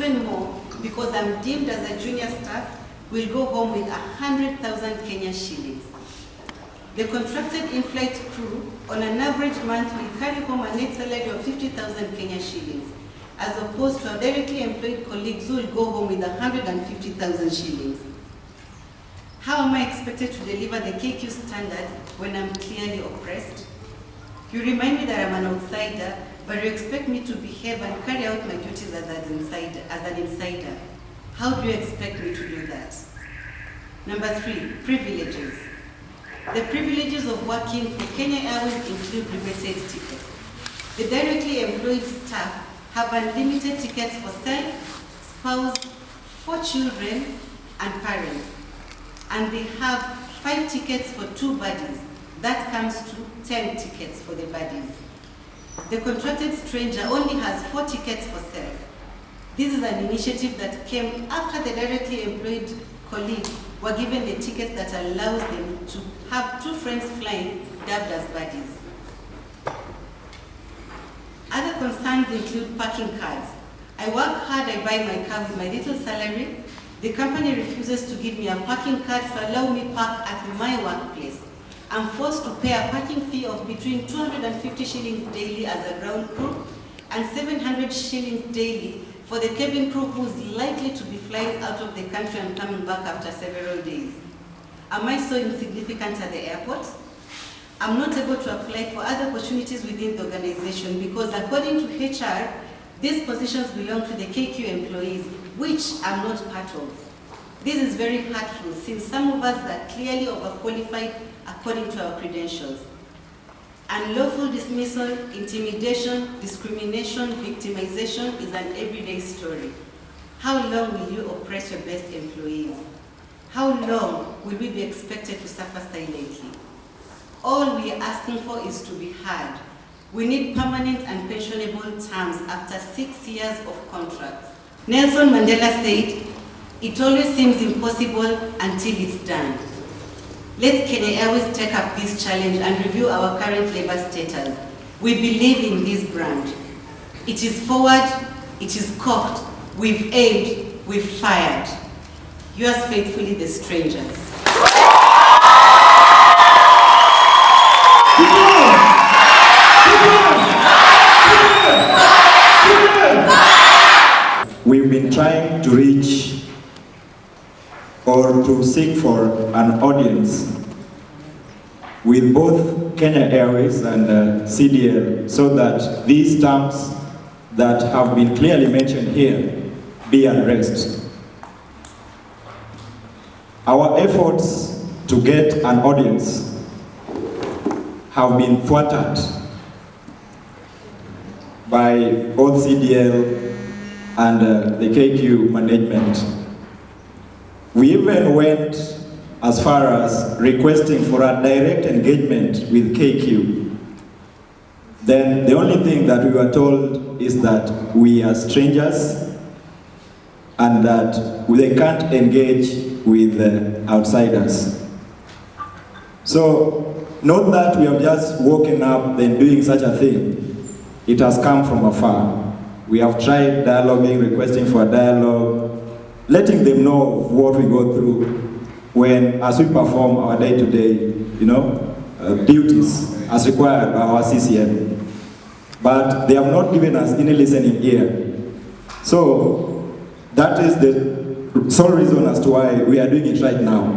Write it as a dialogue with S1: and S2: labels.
S1: even more because I'm deemed as a junior staff, will go home with 100,000 Kenya shillings. The contracted in-flight crew, on an average month, will carry home a net salary of 50,000 Kenya shillings, as opposed to our directly employed colleagues who will go home with 150,000 shillings. How am I expected to deliver the KQ standards when I'm clearly oppressed? You remind me that I'm an outsider, but you expect me to behave and carry out my duties as an insider. How do you expect me to do that? Number 3, privileges. The privileges of working for Kenya Airways include rebated tickets. The directly employed staff have unlimited tickets for self, spouse, 4 children, and parents. And they have 5 tickets for 2 buddies. That comes to 10 tickets for the buddies. The contracted stranger only has 4 tickets for self. This is an initiative that came after the directly employed colleagues were given the tickets that allows them to have 2 friends flying, dubbed as buddies. Other concerns include parking cards. I work hard, I buy my car with my little salary. The company refuses to give me a parking card to allow me park at my workplace. I'm forced to pay a parking fee of between 250 shillings daily as a ground crew and 700 shillings daily for the cabin crew who is likely to be flying out of the country and coming back after several days. Am I so insignificant at the airport? I'm not able to apply for other opportunities within the organization because according to HR, these positions belong to the KQ employees, which I'm not part of. This is very hurtful since some of us are clearly overqualified according to our credentials. Unlawful dismissal, intimidation, discrimination, victimization is an everyday story. How long will you oppress your best employees? How long will we be expected to suffer silently? All we are asking for is to be heard. We need permanent and pensionable terms after 6 years of contracts. Nelson Mandela said, "It always seems impossible until it's done." Let Kenya Airways take up this challenge and review our current labor status. We believe in this brand. It is forward, it is cocked, we've aimed, we've fired. Yours faithfully, the strangers.
S2: We've been trying to reach or to seek for an audience with both Kenya Airways and CDL so that these terms that have been clearly mentioned here be addressed. Our efforts to get an audience have been thwarted by both CDL and the KQ management. We even went as far as requesting for a direct engagement with KQ. Then the only thing that we were told is that we are strangers and that they can't engage with outsiders. So, not that we have just woken up then doing such a thing. It has come from afar. We have tried dialoguing, requesting for a dialogue, letting them know what we go through as we perform our day-to-day, duties as required by our CCM. But they have not given us any listening ear. So that is the sole reason as to why we are doing it right now.